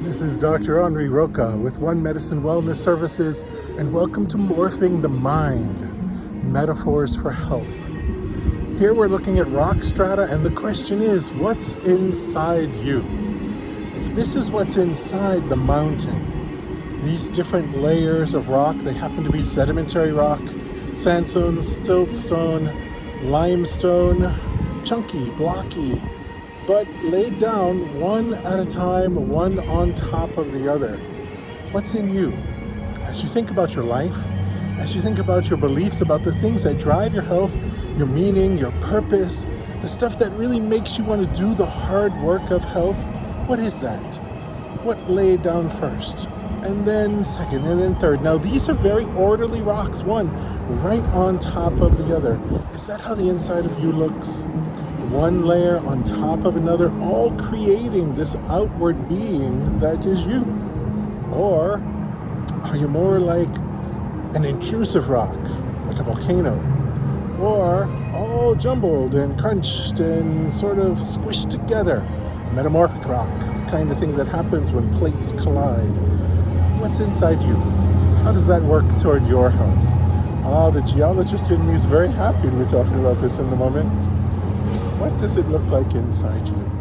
This is Dr. Henri Roca with One Medicine Wellness Services, and welcome to Morphing the Mind, Metaphors for Health. Here we're looking at rock strata, and the question is, what's inside you? If this is what's inside the mountain, these different layers of rock, they happen to be sedimentary rock, sandstone, siltstone, limestone, chunky, blocky, but laid down one at a time, one on top of the other. What's in you? As you think about your life, as you think about your beliefs, about the things that drive your health, your meaning, your purpose, the stuff that really makes you want to do the hard work of health, what is that? What laid down first? And then second, and then third. Now these are very orderly rocks, one right on top of the other. Is that how the inside of you looks? One layer on top of another, all creating this outward being that is you? Or are you more like an intrusive rock, like a volcano? Or all jumbled and crunched and sort of squished together, a metamorphic rock, the kind of thing that happens when plates collide? What's inside you? How does that work toward your health? The geologist in me is very happy to be talking about this in the moment. What does it look like inside you?